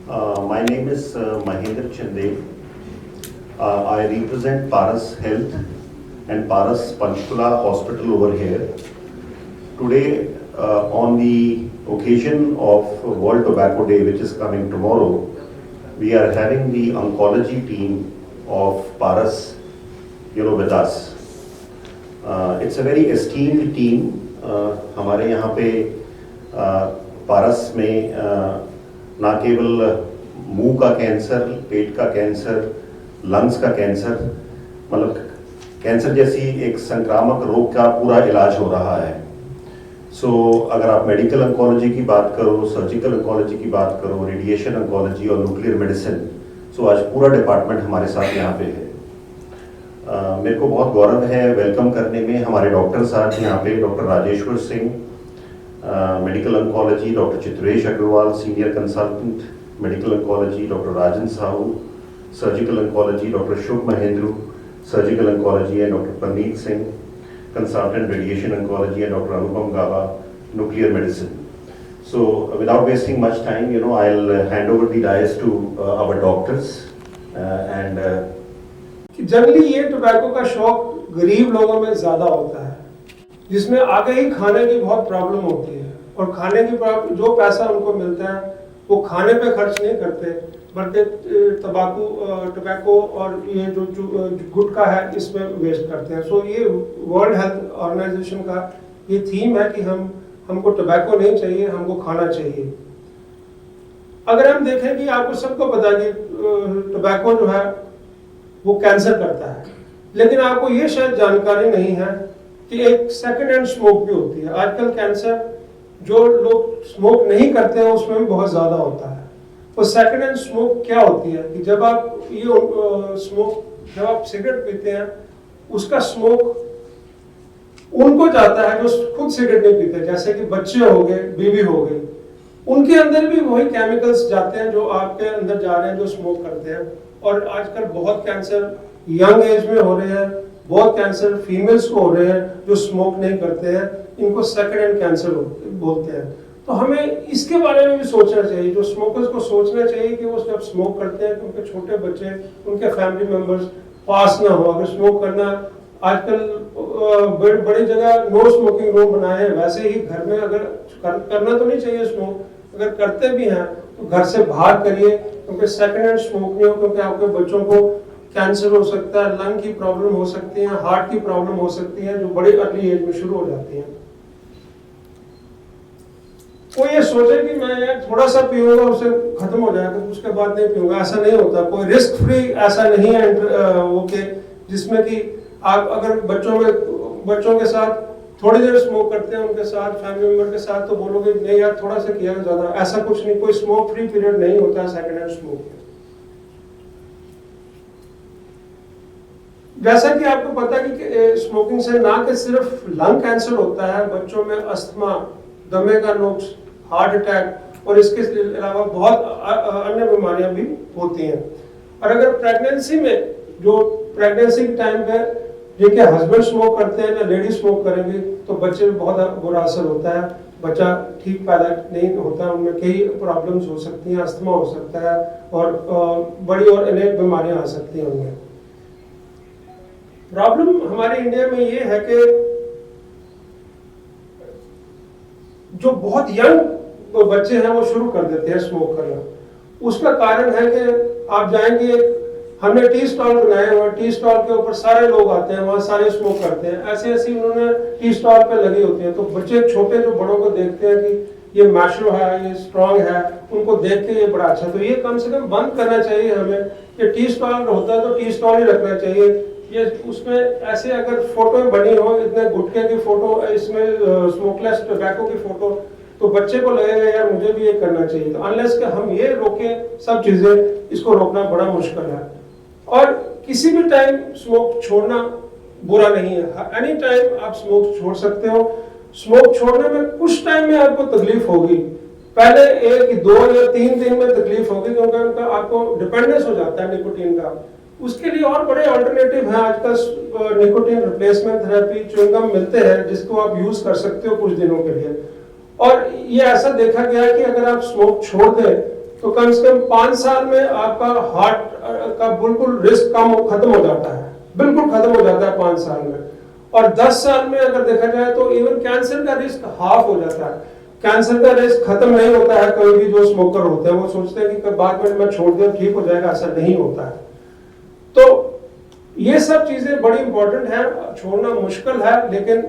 My name is Mahendra Chande. I represent Paras Health and Paras Panchkula Hospital over here. Today, on the occasion of World Tobacco Day, which is coming tomorrow, we are having the oncology team of Paras, with us. It's a very esteemed team. हमारे यहाँ पे पारस में ना केवल मुंह का cancer, पेट का cancer, lungs का कैंसर, मतलब कैंसर जैसी एक संक्रामक रोग का पूरा इलाज हो रहा है. अगर आप मेडिकल ऑन्कोलॉजी की बात करो, सर्जिकल ऑन्कोलॉजी की बात करो, रेडिएशन ऑन्कोलॉजी और न्यूक्लियर मेडिसिन, आज पूरा डिपार्टमेंट हमारे साथ यहाँ पे है. मेरे को बहुत गौरव है वेलकम करने में. हमारे डॉक्टर साहब यहाँ पे doctor Rajeshwar Singh, medical oncology, doctor Chitresh Agrawal, senior consultant medical oncology, doctor Rajan Sahu, surgical oncology, doctor Shubh Mahendru, surgical oncology, and doctor Parneet Singh, consultant radiation oncology, and Dr. Anupam Gaba, nuclear medicine. Without wasting much time, I'll hand over the dais to our doctors and. Generally ये tobacco का शौक गरीब लोगों में ज़्यादा होता है, जिसमें आगे ही खाने की बहुत प्रॉब्लम होती है, और खाने की जो पैसा उनको मिलता है वो खाने पे खर्च नहीं करते, बल्कि टोबैको और ये जो गुटखा है इसमें वेस्ट करते हैं. ये वर्ल्ड हेल्थ ऑर्गेनाइजेशन का ये थीम है कि हमको टोबैको नहीं चाहिए, हमको खाना चाहिए. अगर हम देखें कि आपको सबको पता है कि टोबैको जो है वो कैंसर करता है, लेकिन आपको ये शायद जानकारी नहीं है कि एक सेकेंड हैंड स्मोक भी होती है. आजकल कैंसर जो लोग स्मोक नहीं करते हैं उसमें भी बहुत ज़्यादा होता है. तो सेकेंड हैंड स्मोक क्या होती है कि जब आप जब आप सिगरेट पीते हैं, उसका स्मोक उनको जाता है जो खुद सिगरेट नहीं पीते, जैसे कि बच्चे हो गए, बीवी हो गई, उनके अंदर भी वही केमिकल्स जाते हैं जो आपके अंदर जा रहे हैं जो स्मोक करते हैं. और आजकल बहुत कैंसर यंग एज में हो रहे हैं, बहुत कैंसर फीमेल्स को हो रहे हैं जो स्मोक नहीं करते हैं. इनको सेकेंड हैंड कैंसर बोलते हैं. तो हमें इसके बारे में भी सोचना चाहिए. जो स्मोकर्स को सोचना चाहिए कि वो जब स्मोक करते हैं कि उनके छोटे बच्चे, उनके फैमिली मेंबर्स पास ना हो. अगर स्मोक करना, आजकल बड़ी जगह नो स्मोकिंग रूम बनाए हैं, वैसे ही घर में अगर करना तो नहीं चाहिए स्मोक. अगर करते भी हैं तो घर से बाहर करिए, क्योंकि सेकेंड हैंड स्मोक नहीं हो, क्योंकि आपके बच्चों को कैंसर हो सकता है, लंग की प्रॉब्लम हो सकती है, हार्ट की प्रॉब्लम हो सकती है, जो बड़ी अर्ली एज में शुरू हो जाती है. वो ये सोचे कि मैं यार थोड़ा सा पीऊंगा उससे खत्म हो जाएगा, उसके बाद नहीं पीऊंगा, ऐसा नहीं होता. कोई रिस्क फ्री ऐसा नहीं है वो के जिसमें कि आप अगर बच्चों के साथ थोड़ी देर स्मोक करते हैं, उनके साथ फैमिली मेंबर के साथ, तो बोलोगे नहीं यार थोड़ा सा किया ज्यादा, ऐसा कुछ नहीं. कोई स्मोक फ्री पीरियड नहीं होता है सेकेंड हैंड स्मोक में. जैसा कि आपको पता है कि स्मोकिंग से ना कि सिर्फ लंग कैंसर होता है, बच्चों में अस्थमा, दमे का नुक्स, हार्ट अटैक और इसके अलावा बहुत अन्य बीमारियां भी होती हैं. और अगर प्रेगनेंसी में, जो प्रेगनेंसी के टाइम पे जिनके हस्बैंड स्मोक करते हैं या लेडी स्मोक करेंगे, तो बच्चे में बहुत बुरा असर होता है. बच्चा ठीक पैदा नहीं होता, उनमें कई प्रॉब्लम्स हो सकती हैं, अस्थमा हो सकता है और बड़ी और अनेक बीमारियां आ सकती हैं उनमें. प्रॉब्लम हमारे इंडिया में ये है कि जो बहुत यंग बच्चे हैं वो शुरू कर देते हैं स्मोक करना. उसका कारण है कि आप जाएंगे, हमने टी स्टॉल बनाए हुए, टी स्टॉल के ऊपर सारे लोग आते हैं, वहाँ सारे स्मोक करते हैं. ऐसे उन्होंने टी स्टॉल पे लगी होती है, तो बच्चे छोटे जो बड़ों को देखते हैं कि ये मैशो है, ये स्ट्रांग है, उनको देख के ये बड़ा अच्छा. तो ये कम से कम बंद करना चाहिए हमें. ये टी स्टॉल होता है तो टी स्टॉल ही रखना चाहिए. ये उसमें ऐसे अगर फोटो बनी हो, इतने गुटखे की फोटो, इसमें स्मोकलेस टोबैको की फोटो, तो बच्चे को लगेगा यार मुझे भी ये करना चाहिए. तो अनलेस कि हम ये रोकें सब चीजें, इसको रोकना बड़ा मुश्किल है. और किसी भी टाइम स्मोक छोड़ना बुरा नहीं है. एनी टाइम आप स्मोक छोड़ सकते हो. स्मोक छोड़ने में कुछ टाइम में आपको तकलीफ होगी, पहले 1, 2 या 3 दिन में तकलीफ होगी, क्योंकि उनका आपको डिपेंडेंस हो जाता है निकोटीन का. उसके लिए और बड़े अल्टरनेटिव हैं. आजकल निकोटीन रिप्लेसमेंट थेरेपी च्युइंगम मिलते हैं, जिसको आप यूज कर सकते हो कुछ दिनों के लिए. और ये ऐसा देखा गया है कि अगर आप स्मोक छोड़ दें तो कम से कम 5 साल में आपका हार्ट का बिल्कुल रिस्क खत्म हो जाता है, बिल्कुल खत्म हो जाता है 5 साल में। और 10 साल में अगर देखा जाए तो इवन कैंसर का रिस्क हाफ हो जाता है। कैंसर का रिस्क खत्म नहीं होता है, कोई भी जो स्मोकर होते हैं वो सोचते हैं कि बाद में मैं छोड़ दूं ठीक हो जाएगा, ऐसा नहीं होता है। तो ये सब चीजें बड़ी इंपॉर्टेंट है, छोड़ना मुश्किल है लेकिन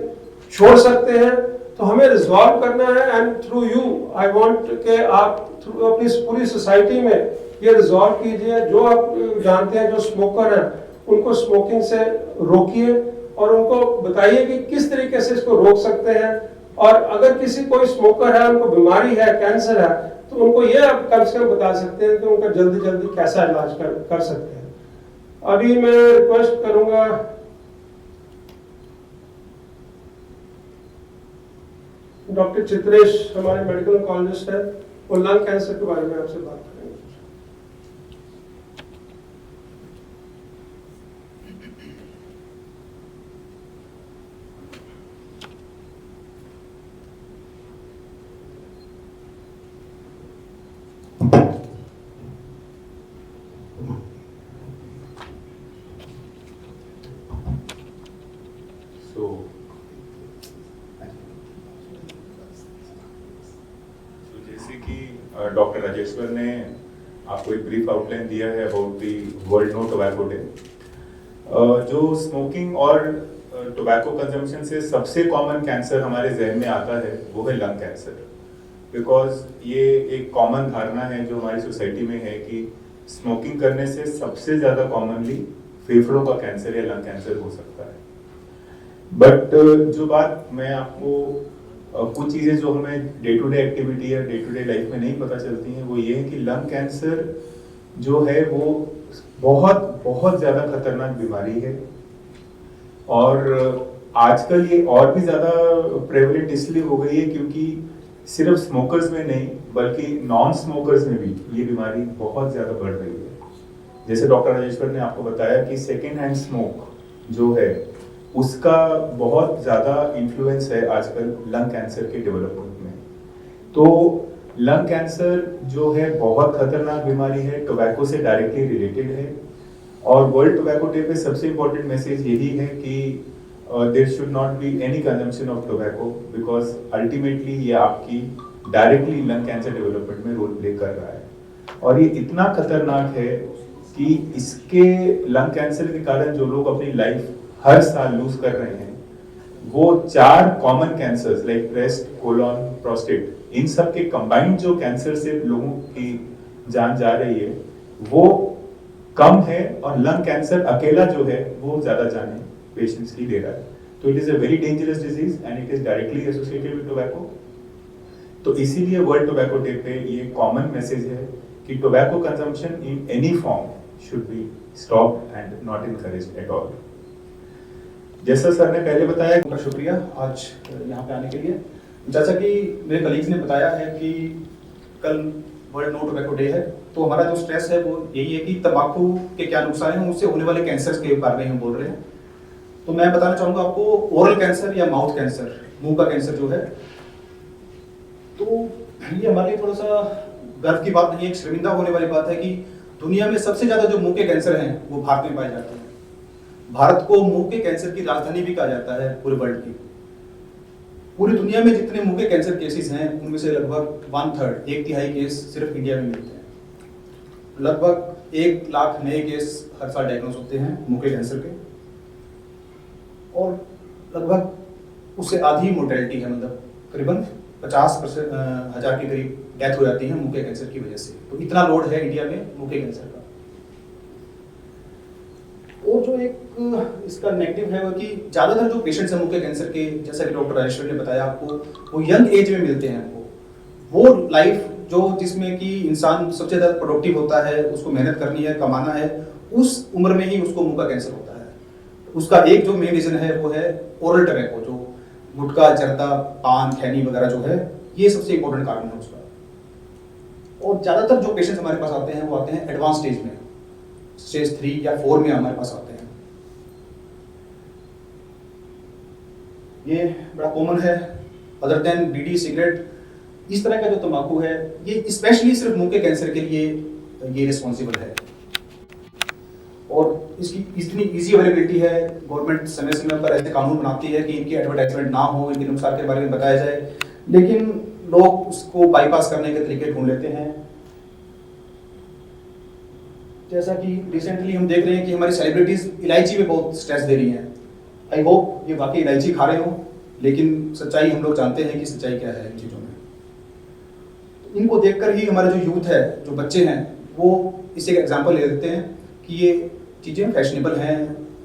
छोड़ सकते हैं। तो हमें रिजॉल्व करना है and through you I want के आप थ्रू अपनी पूरी सोसाइटी में ये रिजॉल्व कीजिए। जो आप जानते हैं जो स्मोकर हैं उनको स्मोकिंग से रोकिए और उनको बताइए कि किस तरीके से इसको रोक सकते हैं। और अगर किसी कोई स्मोकर है, उनको बीमारी है, कैंसर है, तो उनको ये आप कम से कम बता सकते हैं कि उनका जल्दी जल्दी कैसा इलाज कर सकते हैं। अभी मैं रिक्वेस्ट करूंगा डॉक्टर चित्रेश, हमारे मेडिकल ऑन्कोलॉजिस्ट है, वो लंग कैंसर के बारे में आपसे बात करेंगे। जैसे कि डॉक्टर राजेश्वर ने आपको एक ब्रीफ आउटलाइन दिया है about the world no tobacco day. जो स्मोकिंग और टोबैको कंजम्पशन से सबसे कॉमन कैंसर हमारे जहन में आता है वो है लंग कैंसर, बिकॉज ये एक कॉमन धारणा है जो हमारी सोसाइटी में है कि स्मोकिंग करने से सबसे ज़्यादा कॉमनली फेफड़ों का कैंसर या लंग कैंसर हो सकता है। बट जो बात मैं आपको कुछ चीज़ें जो हमें डे टू डे एक्टिविटी या डे टू डे लाइफ में नहीं पता चलती हैं वो ये है कि लंग कैंसर जो है वो बहुत बहुत ज़्यादा खतरनाक बीमारी है। और आजकल ये और भी ज़्यादा प्रेवलेंट इसलिए हो गई है क्योंकि सिर्फ स्मोकर्स में नहीं बल्कि नॉन स्मोकर्स में भी ये बीमारी बहुत ज़्यादा बढ़ रही है। जैसे डॉक्टर राजेश्वर ने आपको बताया कि सेकेंड हैंड स्मोक जो है उसका बहुत ज़्यादा इन्फ्लुएंस है आजकल लंग कैंसर के डेवलपमेंट में। तो लंग कैंसर जो है बहुत खतरनाक बीमारी है, टोबैको से डायरेक्टली रिलेटेड है। और वर्ल्ड टोबैको डे पे सबसे इम्पोर्टेंट मैसेज यही है कि there should not be any consumption of tobacco, because ultimately ये आपकी डायरेक्टली लंग कैंसर डेवलपमेंट में रोल प्ले कर रहा है। और ये इतना खतरनाक है कि इसके लंग कैंसर के कारण जो लोग अपनी लाइफ हर साल लूज कर रहे हैं वो 4 common cancers like breast, colon, prostate, इन सब के कंबाइंड जो कैंसर से लोगों की जान जा रही है वो कम है, और लंग कैंसर अकेला जो है वो ज्यादा जाने पेशेंट्स की दे रहा है। तो it is a very dangerous disease and it is directly associated with tobacco. तो इसीलिए वर्ल्ड टोबैको डे पे ये कॉमन मैसेज है कि tobacco consumption in any form should be stopped and not encouraged at all. जैसा sir ने पहले बताया, उनका शुक्रिया आज यहाँ पे आने के लिए। जैसा कि मेरे कलीग्स ने बताया है कि कल वर्ल्ड नो टोबैको डे है, तो हमारा जो स्ट्रेस है वो यही है कि तंबाकू के क्या नुकसान हैं, उससे होने वाले कैंसर के बारे में हम बोल रहे हैं। तो मैं बताना चाहूँगा आपको ओरल कैंसर या माउथ कैंसर, मुंह का कैंसर जो है, तो ये हमारे लिए थोड़ा सा गर्व की बात नहीं है, एक शर्मिंदा होने वाली बात है कि दुनिया में सबसे ज़्यादा जो मुंह के कैंसर हैं वो भारत में पाए जाते हैं। भारत को मुंह के कैंसर की राजधानी भी कहा जाता है पूरे वर्ल्ड की। पूरी दुनिया में जितने मुंह के कैंसर केसेस हैं उनमें से लगभग 1/3, 1/3 केस सिर्फ इंडिया में मिलते हैं। लगभग 1 लाख नए केस हर साल डायग्नोस होते हैं मुंह के कैंसर के, और लगभग उससे आधी मोर्टेलिटी है, मतलब करीबन 50,000 के करीब डेथ हो जाती है मुंह के कैंसर की वजह से। तो इतना लोड है इंडिया में मुंह के कैंसर का। और जो एक इसका नेगेटिव है वो कि ज़्यादातर जो पेशेंट्स हैं मुंह के कैंसर के, जैसा कि डॉक्टर राजेश्वर ने बताया आपको, वो यंग एज में मिलते हैं हमको। वो लाइफ जो जिसमें कि इंसान सबसे ज़्यादा प्रोडक्टिव होता है, उसको मेहनत करनी है, कमाना है, उस उम्र में ही उसको मुंह का कैंसर होता है। उसका एक जो मेन रीज़न है वो है ओरल टबैको, जो गुटखा, जर्दा, पान, खैनी वगैरह जो है, ये सबसे इंपॉर्टेंट कारण है उसका। और ज़्यादातर जो पेशेंट्स हमारे पास आते हैं वो आते हैं एडवांस स्टेज में, स्टेज 3 या 4 में हमारे पास आते हैं। ये बड़ा कॉमन है। अदर देन बीड़ी, सिगरेट, इस तरह का जो तंबाकू है ये स्पेशली सिर्फ मुंह के कैंसर के लिए ये रिस्पॉन्सिबल है, और इसकी इतनी इजी अवेलेबिलिटी है। गवर्नमेंट समय समय पर ऐसे कानून बनाती है कि इनकी एडवर्टाइजमेंट ना हो, इनके नुकसान के बारे में बताया जाए, लेकिन लोग उसको बाईपास करने के तरीके ढूंढ लेते हैं। जैसा कि रिसेंटली हम देख रहे हैं कि हमारी सेलिब्रिटीज इलायची में बहुत स्ट्रेस दे रही हैं। आई होप ये वाकई इलायची खा रहे हो, लेकिन सच्चाई हम लोग जानते हैं कि सच्चाई क्या है इन चीज़ों में। इनको देखकर ही हमारा जो यूथ है, जो बच्चे हैं, वो इसे एक एग्जाम्पल ले लेते हैं कि ये चीज़ें फैशनेबल हैं,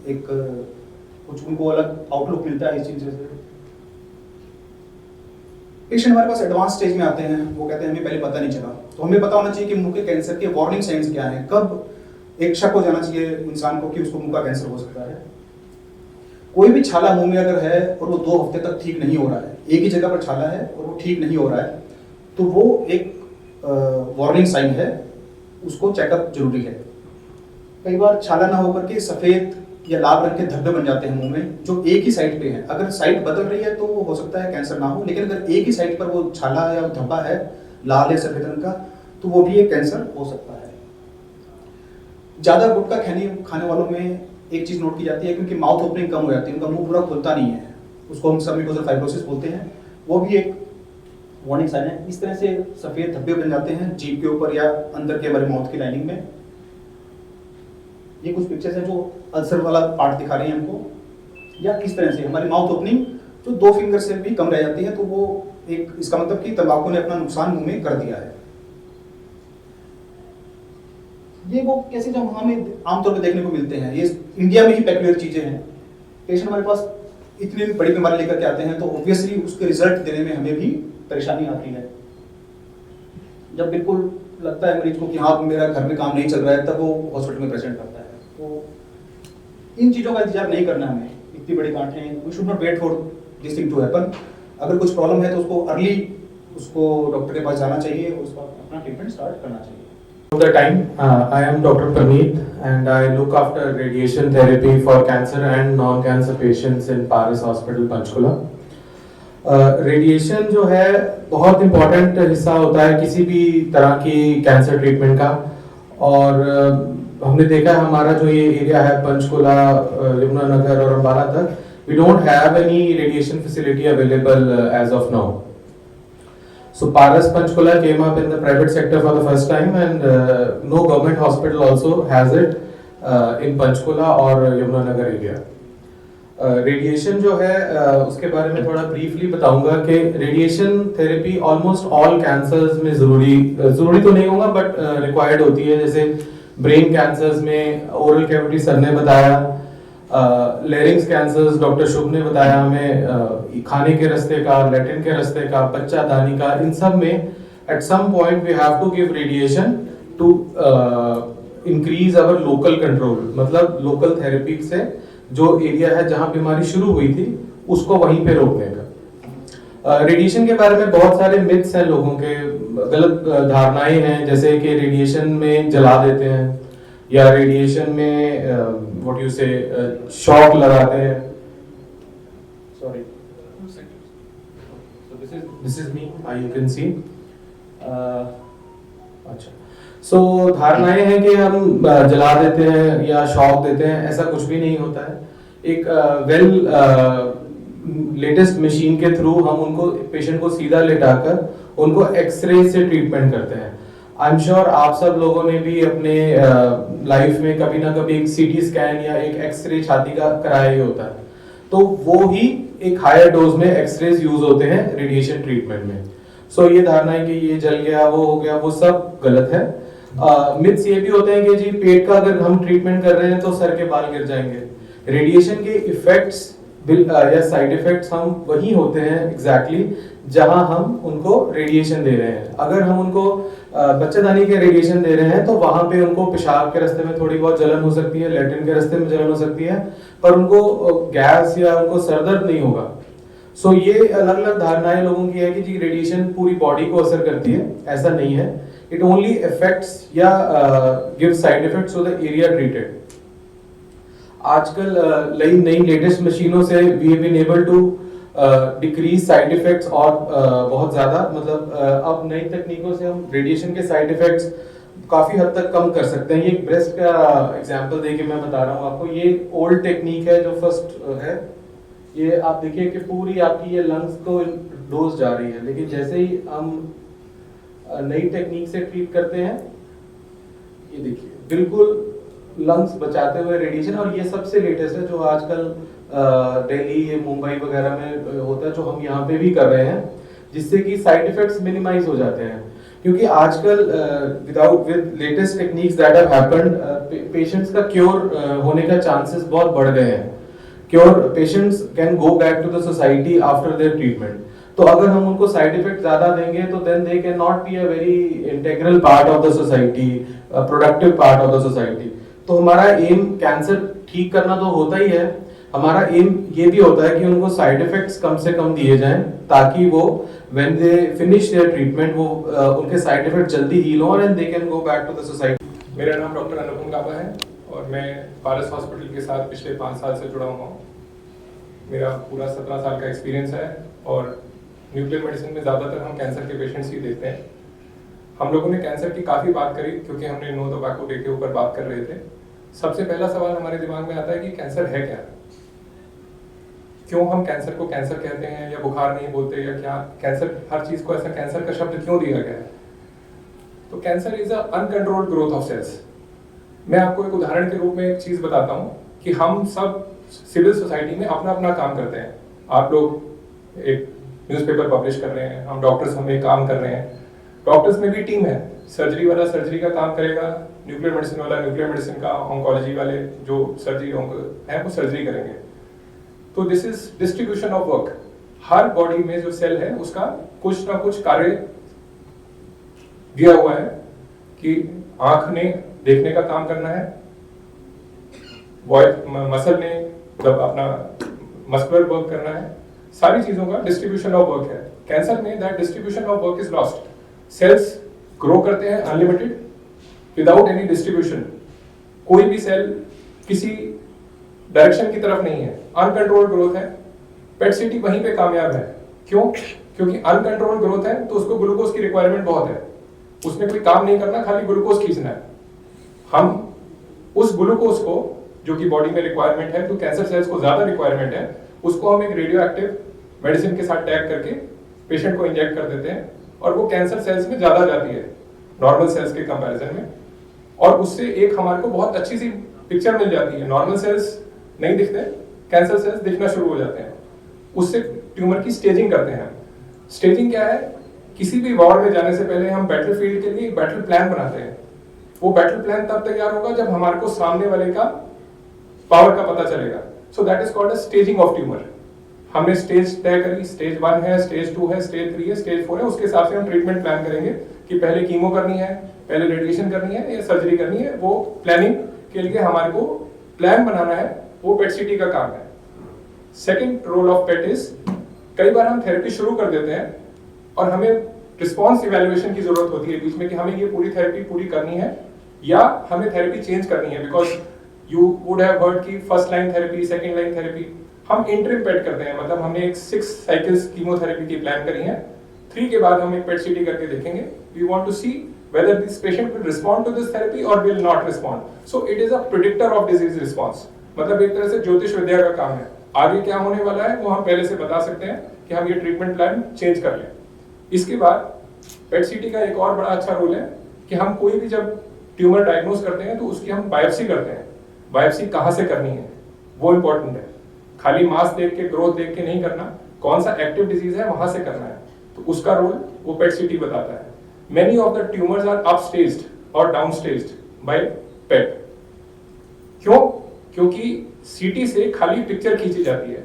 एक कुछ उनको अलग आउटलुक मिलता है इस चीज़ से। पेशेंट हमारे पास एडवांस स्टेज में आते हैं, वो कहते हैं हमें पहले पता नहीं चला, तो हमें पता होना चाहिए कि मुंह के कैंसर के वार्निंग साइंस क्या हैं, कब एक शक हो जाना चाहिए इंसान को कि उसको मुंह का कैंसर हो सकता है। कोई भी छाला मुंह में अगर है और वो 2 हफ्ते तक ठीक नहीं हो रहा है, एक ही जगह पर छाला है और वो ठीक नहीं हो रहा है, तो वो एक वार्निंग साइन है, उसको चेकअप जरूरी है। कई बार छाला ना होकर के सफेद या लाल रंग के धब्बे बन जाते हैं मुंह में, जो एक ही साइड पे हैं। अगर साइड बदल रही है तो वो हो सकता है कैंसर ना हो, लेकिन अगर एक ही साइड पर वो छाला या धब्बा है लाल या सफेद रंग का, तो वो भी एक कैंसर हो सकता है। ज्यादा गुटखा खाने वालों में एक चीज नोट की जाती है, क्योंकि माउथ ओपनिंग कम हो जाती है, उनका मुंह पूरा खुलता नहीं है, उसको हम सबम्यूकोसल फाइब्रोसिस बोलते हैं, वो भी एक वार्निंग साइन है। इस तरह से सफेद धब्बे बन जाते हैं जीभ के ऊपर या अंदर के हमारे माउथ की लाइनिंग में। ये कुछ पिक्चर्स हैं जो अल्सर वाला पार्ट दिखा रहे हैं हमको, या इस तरह से हमारी माउथ ओपनिंग जो 2 फिंगर से भी कम रह जाती है, तो वो एक इसका मतलब कि तंबाकू ने अपना नुकसान मुंह में कर दिया है। ये वो कैसे जो हमें आमतौर पर देखने को मिलते हैं, ये इंडिया में ही पेक्युलर चीजें हैं। पेशेंट हमारे पास इतनी बड़ी बीमारी लेकर के आते हैं, तो ऑब्वियसली उसके रिजल्ट देने में हमें भी परेशानी आती है। जब बिल्कुल लगता है मरीज को कि हाँ मेरा घर में काम नहीं चल रहा है, तब वो हॉस्पिटल में प्रेजेंट करता है। तो इन चीज़ों का इंतजार नहीं करना हमें, इतनी बड़ी गांठें, we should not wait for this thing to happen. अगर कुछ प्रॉब्लम है तो उसको अर्ली उसको डॉक्टर के पास जाना चाहिए, उसका अपना ट्रीटमेंट स्टार्ट करना चाहिए। All the time, I am Dr. Praneet and I look after radiation therapy for cancer and non-cancer patients in Paras Hospital, Panchkula. Radiation जो है बहुत इम्पोर्टेंट हिस्सा होता है किसी भी तरह की कैंसर ट्रीटमेंट का, और हमने देखा है हमारा जो ये एरिया है पंचकुला, यमुनानगर और अम्बाला तक, we don't have any radiation facility available as of now. So Paras Panchkula came up in the private sector for the first time, and no government hospital also has it in Panchkula or Yamunanagar area. Radiation जो है उसके बारे में थोड़ा briefly बताऊंगा कि radiation therapy almost all cancers में ज़रूरी तो नहीं होगा बट रिक्वायर्ड होती है। जैसे ब्रेन कैंसर्स में ओरल कैविटी सर ने बताया, लेरिंग्स कैंसर्स डॉक्टर शुभ ने बताया हमें, खाने के रास्ते का, लैट्रिन के रास्ते का, बच्चादानी का, इन सब में at some point we have to give radiation to increase our local control, मतलब लोकल थेरेपी से जो एरिया है जहां बीमारी शुरू हुई थी उसको वहीं पे रोकने का। रेडिएशन के बारे में बहुत सारे मिथ्स हैं, लोगों के गलत धारणाएं हैं, जैसे कि रेडिएशन में जला देते हैं या रेडिएशन में व्हाट यू से शॉक लगाते हैं। Sorry, this is me, you can see. अच्छा, सो धारणाएं हैं कि हम जला देते हैं या शॉक देते हैं, ऐसा कुछ भी नहीं होता है। एक लेटेस्ट मशीन के थ्रू हम उनको पेशेंट को सीधा लेटाकर उनको एक्सरे से ट्रीटमेंट करते हैं। आई एम श्योर आप सब लोगों ने भी अपने लाइफ में कभी ना कभी एक सीटी स्कैन या एक एक्सरे छाती का कराया ही होता है, तो वो ही एक हायर डोज में एक्सरेज यूज होते हैं रेडिएशन ट्रीटमेंट में। सो ये धारणा है कि ये जल गया, वो हो गया, वो सब गलत है। मिथ्स ये भी होते हैं कि जी पेट का अगर हम ट्रीटमेंट कर रहे हैं तो सर के बाल गिर जाएंगे। रेडिएशन के इफेक्ट्स या साइड इफेक्ट्स हम वही होते हैं एग्जैक्टली जहां हम उनको रेडिएशन दे रहे हैं। अगर हम उनको बच्चेदानी के रेडिएशन दे रहे हैं तो वहां पे उनको पेशाब के रास्ते में थोड़ी बहुत जलन हो सकती है, लैट्रिन के रास्ते में जलन हो सकती है, पर उनको गैस या उनको सरदर्द नहीं होगा। सो ये अलग अलग धारणाएं लोगों की है कि जी रेडिएशन पूरी बॉडी को असर करती है, ऐसा नहीं है। इट ओनली इफेक्ट्स या give side effects to the area treated. आजकल नई लेटेस्ट मशीनों से we have been able to decrease side effects और बहुत ज़्यादा मतलब अब नई तकनीकों से हम रेडिएशन के साइड इफेक्ट्स काफ़ी हद तक कम कर सकते हैं। ये ब्रेस्ट का एग्जांपल देके मैं बता रहा हूँ आपको। ये ओल्ड टेक्निक है जो फर्स्ट है। ये आप देखिए कि पूरी आपकी ये लंग्स को डोज जा रही है, लेकिन जैसे ही हम नई टेक्निक से ट्रीट करते हैं, ये देखिए बिल्कुल लंग्स बचाते हुए रेडिएशन। और ये सबसे लेटेस्ट है जो आजकल दिल्ली मुंबई वगैरह में होता है, जो हम यहाँ पे भी कर रहे हैं, जिससे कि साइड इफेक्ट्स मिनिमाइज हो जाते हैं। क्योंकि आजकल with latest techniques that have happened, patients का क्योर होने का चांसेस बहुत बढ़ गए हैं। Cure patients can go back to the society after their treatment. तो अगर हम उनको साइड इफेक्ट ज्यादा देंगे तो then they can not be a very integral part of the society, productive part of the society. तो हमारा एम कैंसर ठीक करना तो होता ही है, हमारा एम ये भी होता है कि उनको साइड इफेक्ट्स कम से कम दिए जाएं, ताकि वो when they finish their treatment वो उनके साइड इफेक्ट जल्दी हील हो and they can go back to the society. मेरा नाम डॉक्टर अनुपम गाबा है और मैं पारस हॉस्पिटल के साथ पिछले 5 साल से जुड़ा हुआ हूँ। मेरा पूरा 17 साल का एक्सपीरियंस है और न्यूक्लियर मेडिसिन में ज़्यादातर हम कैंसर के पेशेंट्स ही देखते हैं। हम लोगों ने कैंसर की काफ़ी बात करी क्योंकि हमने नो टोबैको डे के ऊपर बात कर रहे थे। सबसे पहला सवाल हमारे दिमाग में आता है कि कैंसर है क्या, क्यों हम कैंसर को कैंसर कहते हैं या बुखार नहीं बोलते, या क्या कैंसर, हर चीज़ को ऐसा कैंसर का शब्द क्यों दिया गया है। तो cancer is a uncontrolled growth of cells. मैं आपको एक उदाहरण के रूप में एक चीज़ बताता हूँ कि हम सब सिविल सोसाइटी में अपना अपना काम करते हैं। आप लोग एक न्यूज़पेपर पब्लिश कर रहे हैं, हम डॉक्टर्स हम एक काम कर रहे हैं। डॉक्टर्स में भी टीम है, सर्जरी वाला सर्जरी का काम करेगा, न्यूक्लियर मेडिसिन वाला न्यूक्लियर मेडिसिन का, ऑन्कोलॉजी वाले जो सर्जरी है वो सर्जरी करेंगे। तो this is distribution of work. Her body में जो सेल है उसका कुछ ना कुछ कार्य दिया हुआ है कि आंख ने देखने का काम करना है, मसल ने अपना मस्कुलर वर्क करना है, सारी चीजों का डिस्ट्रीब्यूशन ऑफ वर्क है। कैंसर में that distribution of work is lost. Cells grow करते हैं अनलिमिटेड विदाउट एनी डिस्ट्रीब्यूशन। कोई भी सेल किसी डायरेक्शन की तरफ नहीं है, अनकंट्रोल्ड ग्रोथ है। पेट सिटी वहीं पे कामयाब है। क्यों? क्योंकि अनकंट्रोल्ड ग्रोथ है तो उसको ग्लूकोज की रिक्वायरमेंट बहुत है, उसने कोई काम नहीं करना, खाली ग्लूकोज खींचना है। हम उस ग्लूकोज को जो कि बॉडी में रिक्वायरमेंट है, तो कैंसर सेल्स को ज्यादा रिक्वायरमेंट है, उसको हम एक रेडियो एक्टिव मेडिसिन के साथ टैग करके पेशेंट को इंजेक्ट कर देते हैं और वो कैंसर सेल्स में ज्यादा जाती है नॉर्मल सेल्स के कंपैरिजन में। और उससे एक हमारे को बहुत अच्छी सी पिक्चर मिल जाती है। नॉर्मल सेल्स नहीं दिखते, कैंसर सेल्स दिखना शुरू हो जाते हैं। उससे ट्यूमर की स्टेजिंग करते हैं। स्टेजिंग क्या है? किसी भी वॉर में जाने से पहले हम बैटलफील्ड के लिए एक बैटल प्लान बनाते हैं। वो बैटल प्लान तब तैयार होगा जब हमारे को सामने वाले का पावर का पता चलेगा। So that is called a staging of tumour. हमने स्टेज तय करी, स्टेज 1 है, स्टेज 2 है, स्टेज 3 है, स्टेज 4 है। उसके हिसाब से हम ट्रीटमेंट प्लान करेंगे कि पहले कीमो करनी है, पहले रेडिएशन करनी है या सर्जरी करनी है। वो प्लानिंग के लिए हमारे को प्लान बनाना है, वो पेट सिटी का काम है। Second role of PET is, कई बार हम थेरेपी शुरू कर देते हैं और हमें रिस्पॉन्स इवैल्यूएशन की जरूरत होती है बीच में कि हमें ये पूरी थेरेपी पूरी करनी है या हमें थेरेपी चेंज करनी है। Because you would have heard कि first line therapy, second line therapy, हम इंटरिम पेट करते हैं। मतलब हमने एक 6 साइकिल्स कीमोथेरेपी की प्लान करी है, 3 के बाद हम एक पेट सिटी करके देखेंगे। We want to see whether this patient will respond to this therapy or will not respond. So it is a predictor of disease response. मतलब एक तरह से ज्योतिष विद्या का काम है। आगे क्या होने वाला है वो हम पहले से बता सकते हैं कि हम ये ट्रीटमेंट प्लान चेंज कर लें। इसके बाद पेट सिटी का एक और बड़ा अच्छा रोल है कि हम कोई भी जब ट्यूमर डायग्नोज करते हैं तो उसकी हम बायोप्सी करते हैं। बायोप्सी कहाँ से करनी है वो इंपॉर्टेंट है। खाली मास देख के, ग्रोथ देख के नहीं करना, कौन सा एक्टिव डिजीज है वहां से करना है। तो उसका रोल वो पेट सिटी बताता है। Many of the tumors are upstaged or downstaged by PET. क्यों? क्योंकि सीटी से खाली पिक्चर खींची जाती है,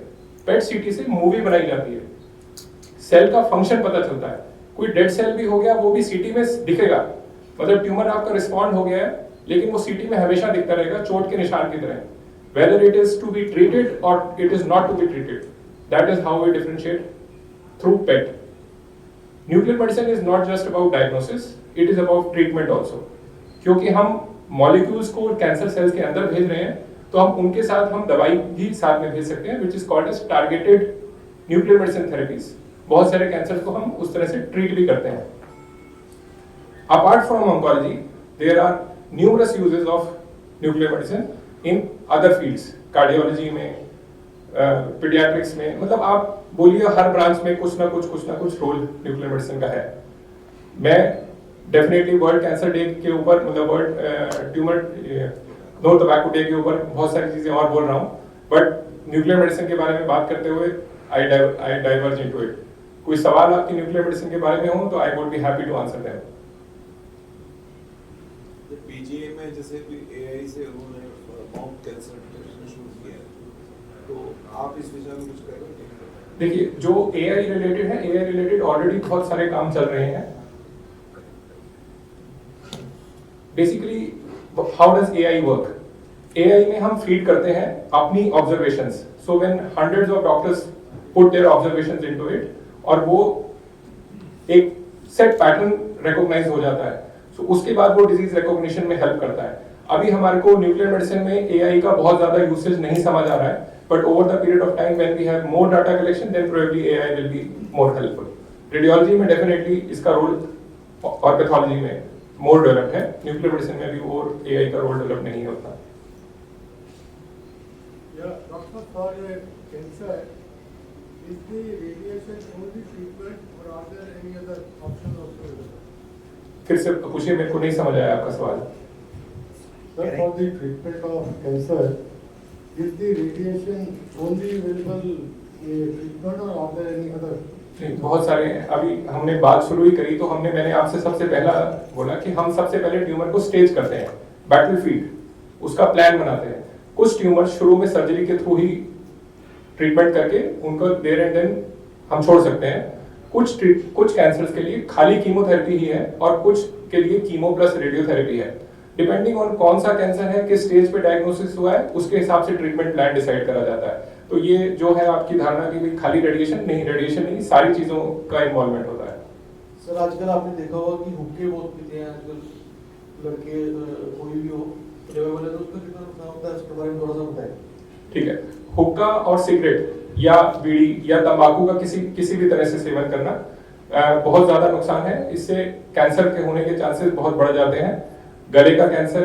पेट सीटी से मूवी बनाई जाती है। सेल का फंक्शन पता चलता है। कोई डेड सेल भी हो गया वो भी सीटी में दिखेगा। मतलब ट्यूमर आपका रिस्पॉन्ड हो गया है लेकिन वो सीटी में हमेशा दिखता रहेगा, चोट के निशान की तरह। Whether it is to be treated or it is not to be treated, that is how we differentiate through PET. Nuclear medicine is not just about diagnosis, it is about treatment also. क्योंकि हम molecules को cancer cells के अंदर भेज रहे हैं तो हम उनके साथ हम दवाई भी साथ में भेज सकते हैं, which is called as targeted nuclear medicine therapies, बहुत सारे कैंसर को हम उस तरह से ट्रीट भी करते हैं। Apart from oncology there are numerous uses of nuclear medicine in other fields, cardiology में, पीडियाट्रिक्स में, मतलब आप बोलिए हर ब्रांच में कुछ ना कुछ रोल न्यूक्लियर मेडिसिन का है। मैं डेफिनेटली वर्ल्ड कैंसर डे के ऊपर, मतलब world tumour no tobacco day के ऊपर बहुत सारी चीजें और बोल रहा हूँ, बट न्यूक्लियर मेडिसिन के बारे में बात करते हुए आई डाइवर्ज इनटू इट। कोई सवाल आपकी न्यूक्लियर मेडिसिन के बारे में हो तो I would be happy to answer them. PGA में जैसे भी एआई से उन्होंने माउथ कैंसर डिटेक्शन शुरू किया है, तो आप इस विषय में कुछ कहेंगे? देखिए, जो एआई रिलेटेड है, एआई रिलेटेड ऑलरेडी बहुत सारे काम चल रहे हैं। Basically how does AI work? AI में हम फीड करते हैं अपनी observations, so when hundreds of doctors put their observations into it, और वो एक सेट पैटर्न रिकॉग्नाइज हो जाता है, सो उसके बाद वो डिजीज रिकॉग्निशन में हेल्प करता है। अभी हमारे को न्यूक्लियर मेडिसिन में एआई का बहुत ज्यादा यूसेज नहीं समझ आ रहा है, but over the period of time when we have more data collection then probably AI will be more helpful. Radiology में डेफिनेटली इसका रोल और पैथोलॉजी में मोर डेवलप्ड है, न्यूक्लियर मेडिसिन में भी और एआई का रोल डेवलप नहीं होता। Doctor, for cancer, is the radiation only treatment or are there any other options also available? फिर से पूछिए, मेरे को नहीं समझ आया आपका सवाल। Sir, for the treatment of cancer, is the radiation only available treatment or are there any other? बहुत सारे हैं। अभी हमने बात शुरू ही करी तो मैंने आपसे सबसे पहला बोला कि हम सबसे पहले ट्यूमर को स्टेज करते हैं, बैटलफील्ड, उसका प्लान बनाते हैं। कुछ ट्यूमर शुरू में सर्जरी के थ्रू ही ट्रीटमेंट करके उनको देयर एंड देन हम छोड़ सकते हैं। कुछ कैंसर्स के लिए खाली कीमोथेरेपी ही है और कुछ के लिए कीमो प्लस रेडियोथेरेपी है। डिपेंडिंग ऑन कौन सा कैंसर है, किस स्टेज पे डायग्नोसिस हुआ है, उसके हिसाब से ट्रीटमेंट प्लान डिसाइड करा जाता है। तो ये जो है आपकी धारणा की भाई खाली रेडिएशन नहीं, सारी चीजों का इन्वॉल्वमेंट होता है। सर, आजकल आपने देखा होगा कि हुक्के बहुत पीते हैं आजकल लड़के, कोई भी हो, लेवल है तो उसका कितना नुकसान होता है, इसके बारे में थोड़ा सा बताएं। ठीक है, हुक्का और सिगरेट या बीड़ी या तंबाकू का किसी भी तरह से सेवन करना बहुत ज्यादा नुकसान है। इससे कैंसर के होने के चांसेस बहुत बढ़ जाते हैं। गले का कैंसर,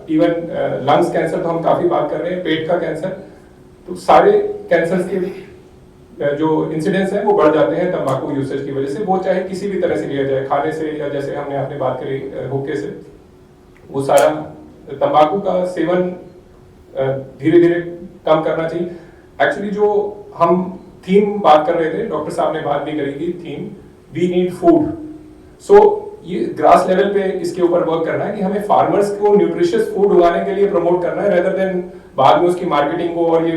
इवन लंग्स कैंसर तो हम काफी बात कर रहे हैं, पेट का कैंसर, तो सारे कैंसर्स के जो इंसिडेंस है वो बढ़ जाते हैं तंबाकू यूसेज की वजह से। वो चाहे किसी भी तरह से लिया जाए, खाने से या जैसे आपने बात करी हुक्के से, वो सारा तंबाकू का सेवन धीरे धीरे कम करना चाहिए। एक्चुअली जो हम थीम बात कर रहे थे, डॉक्टर साहब ने बात भी करी थी, थीम वी नीड फूड। सो ये ग्रास लेवल पे इसके ऊपर वर्क करना है कि हमें फार्मर्स को न्यूट्रिशियस फूड उगाने के लिए प्रमोट करना है, रेदर देन बाद में उसकी मार्केटिंग को और ये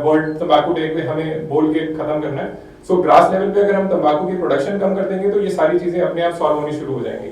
वर्ल्ड तंबाकू डे पे हमें बोल के खत्म करना है। सो ग्रास लेवल पे अगर हम तंबाकू की प्रोडक्शन कम कर देंगे तो ये सारी चीजें अपने आप सॉल्व होनी शुरू हो जाएंगी।